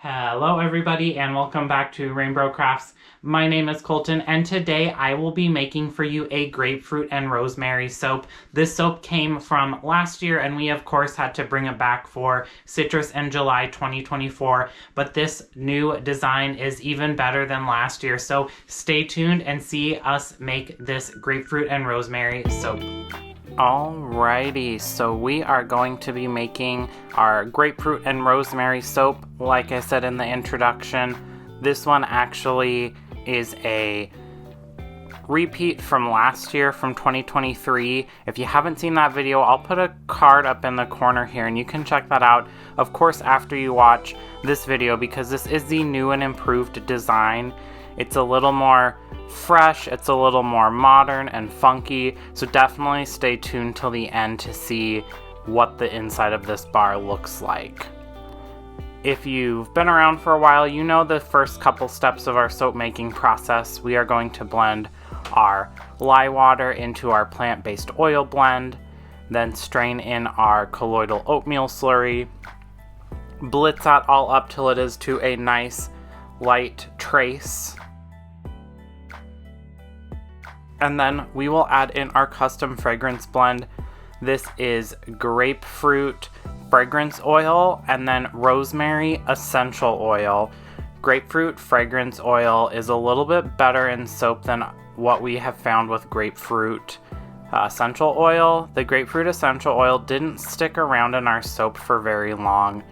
Hello everybody and welcome back to RainBro Crafts. My name is Colton and today I will be making for you a grapefruit and rosemary soap. This soap came from last year and we of course had to bring it back for Citrus and July 2024, but this new design is even better than last year, so stay tuned and see us make this grapefruit and rosemary soap. Alrighty, so we are going to be making our grapefruit and rosemary soap. Like I said in the introduction, this one actually is a repeat from last year, from 2023. If you haven't seen that video, I'll put a card up in the corner here and you can check that out, of course, after you watch this video, because this is the new and improved design. It's a little more fresh, it's a little more modern and funky, so definitely stay tuned till the end to see what the inside of this bar looks like. If you've been around for a while, you know the first couple steps of our soap making process. We are going to blend our lye water into our plant-based oil blend, then strain in our colloidal oatmeal slurry, blitz that all up till it is to a nice light trace. And then we will add in our custom fragrance blend. This is grapefruit fragrance oil and then rosemary essential oil. Grapefruit fragrance oil is a little bit better in soap than what we have found with grapefruit essential oil. The grapefruit essential oil didn't stick around in our soap for very long.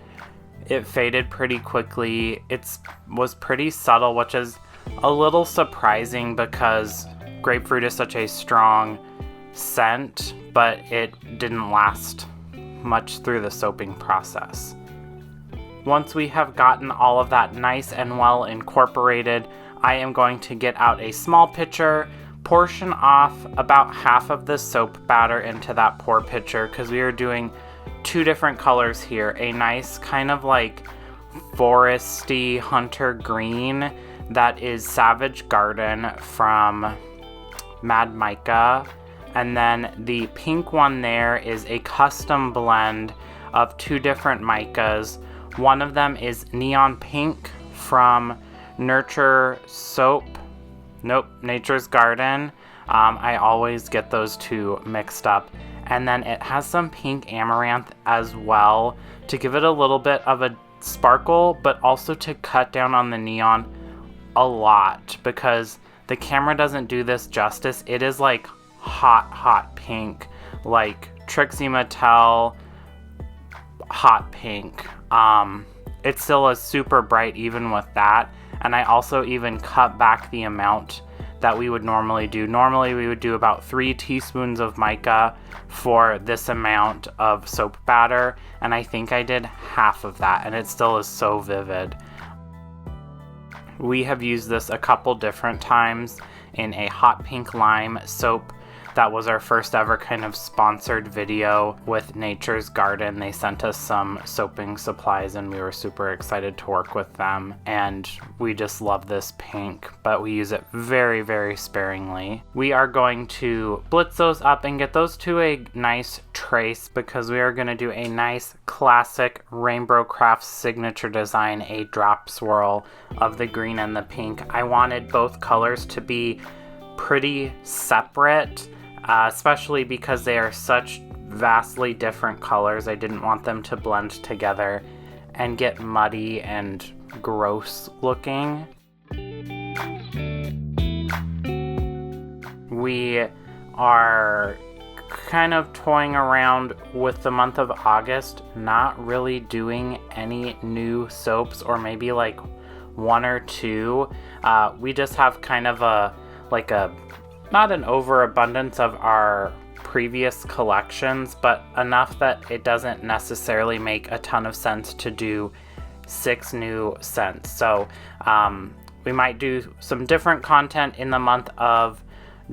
It faded pretty quickly. It was pretty subtle, which is a little surprising because grapefruit is such a strong scent, but it didn't last much through the soaping process. Once we have gotten all of that nice and well incorporated, I am going to get out a small pitcher, portion off about half of the soap batter into that pour pitcher, because we are doing two different colors here. A nice kind of like foresty hunter green that is Savage Garden from Mad Mica, and then the pink one there is a custom blend of two different micas. One of them is Neon Pink from Nature's Garden. I always get those two mixed up. And then it has some pink amaranth as well to give it a little bit of a sparkle, but also to cut down on the neon a lot, because the camera doesn't do this justice. It is like hot pink, like Trixie Mattel hot pink. It still is super bright even with that, and I also even cut back the amount that we would normally do. Normally we would do about 3 teaspoons of mica for this amount of soap batter, and I think I did half of that, and it still is so vivid. We have used this a couple different times in a hot pink lime soap. That was our first ever kind of sponsored video with Nature's Garden. They sent us some soaping supplies and we were super excited to work with them. And we just love this pink, but we use it very, very sparingly. We are going to blitz those up and get those to a nice trace, because we are going to do a nice classic RainBro Crafts signature design, a drop swirl of the green and the pink. I wanted both colors to be pretty separate, especially because they are such vastly different colors. I didn't want them to blend together and get muddy and gross looking. We are kind of toying around with the month of August, not really doing any new soaps, or maybe like 1 or 2. We just have kind of not an overabundance of our previous collections, but enough that it doesn't necessarily make a ton of sense to do 6 new scents. So we might do some different content in the month of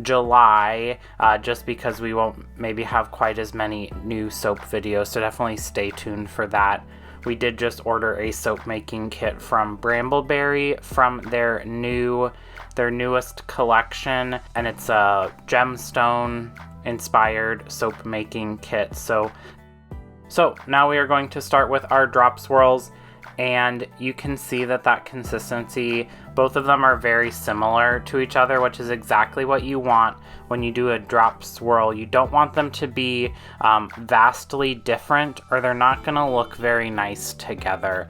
July, just because we won't maybe have quite as many new soap videos, so definitely stay tuned for that. We did just order a soap making kit from Brambleberry from their newest collection, and it's a gemstone inspired soap making kit. So now we are going to start with our drop swirls. and you can see that consistency, both of them are very similar to each other, which is exactly what you want when you do a drop swirl. You don't want them to be vastly different, or they're not going to look very nice together.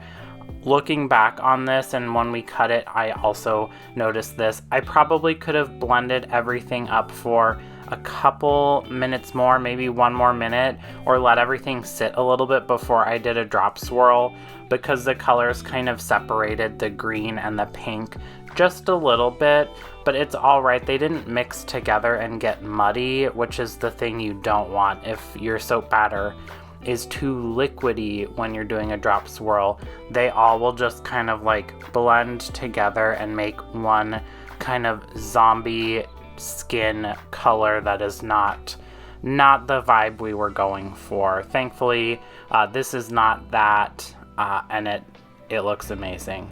Looking back on this, and when we cut it, I also noticed this. I probably could have blended everything up for a couple minutes more, maybe one more minute, or let everything sit a little bit before I did a drop swirl, because the colors kind of separated the green and the pink just a little bit, but it's all right. They didn't mix together and get muddy, which is the thing you don't want if your soap batter is too liquidy when you're doing a drop swirl. They all will just kind of like blend together and make one kind of zombie skin color that is not the vibe we were going for. Thankfully, this is not that, and it looks amazing.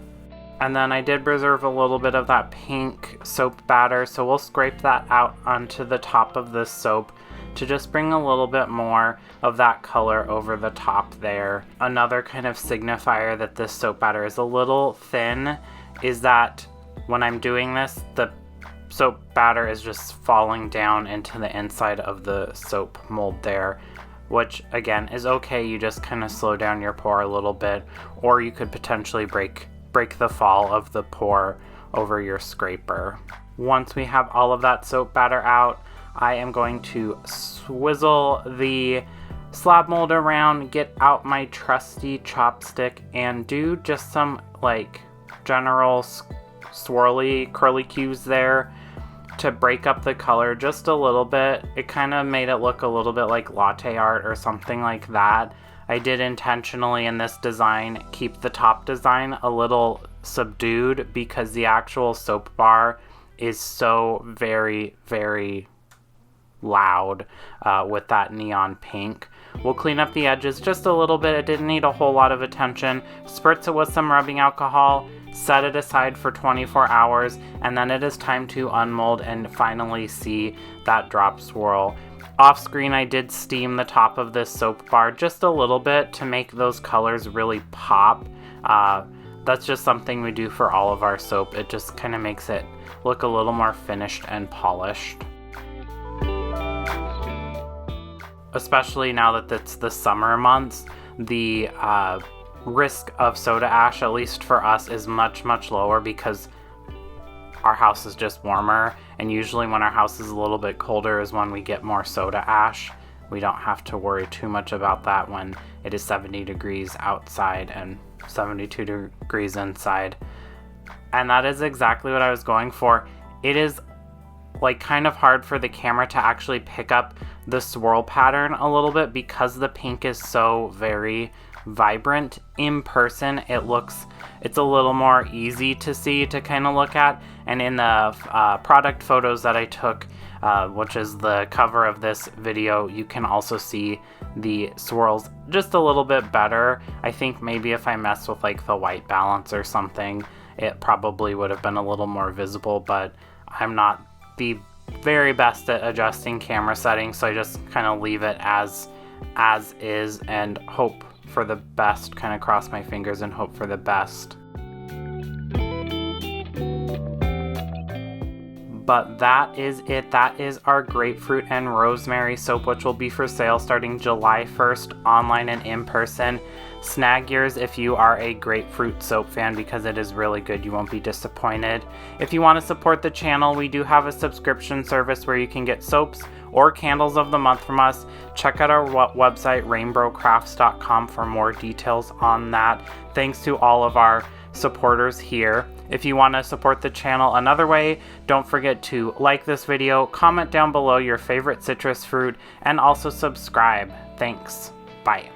And then I did reserve a little bit of that pink soap batter, so we'll scrape that out onto the top of this soap to just bring a little bit more of that color over the top there. Another kind of signifier that this soap batter is a little thin is that when I'm doing this, the soap batter is just falling down into the inside of the soap mold there, which again is okay. You just kind of slow down your pour a little bit, or you could potentially break the fall of the pour over your scraper. Once we have all of that soap batter out, I am going to swizzle the slab mold around, get out my trusty chopstick, and do just some like general swirly curly cues there to break up the color just a little bit. It kind of made it look a little bit like latte art or something like that. I did intentionally in this design keep the top design a little subdued because the actual soap bar is so very, very loud with that neon pink. We'll clean up the edges just a little bit. It didn't need a whole lot of attention. Spritz it with some rubbing alcohol, set it aside for 24 hours, and then it is time to unmold and finally see that drop swirl. Off screen, I did steam the top of this soap bar just a little bit to make those colors really pop. That's just something we do for all of our soap. It just kind of makes it look a little more finished and polished. Especially now that it's the summer months, the risk of soda ash, at least for us, is much, much lower because our house is just warmer, and usually when our house is a little bit colder is when we get more soda ash. We don't have to worry too much about that when it is 70 degrees outside and 72 degrees inside. And that is exactly what I was going for. It is like kind of hard for the camera to actually pick up the swirl pattern a little bit because the pink is so very vibrant. In person it's a little more easy to see, to kind of look at, and in the product photos that I took, which is the cover of this video, you can also see the swirls just a little bit better. I think maybe if I messed with like the white balance or something, it probably would have been a little more visible, but I'm not the very best at adjusting camera settings, so I just kind of leave it as is and hope for the best, kind of cross my fingers and hope for the best. But that is it. That is our Grapefruit and Rosemary soap, which will be for sale starting July 1st, online and in person. Snag yours if you are a Grapefruit soap fan because it is really good. You won't be disappointed. If you want to support the channel, we do have a subscription service where you can get soaps or candles of the month from us. Check out our website, rainbrocrafts.com, for more details on that. Thanks to all of our supporters here. If you want to support the channel another way, don't forget to like this video, comment down below your favorite citrus fruit, and also subscribe. Thanks. Bye.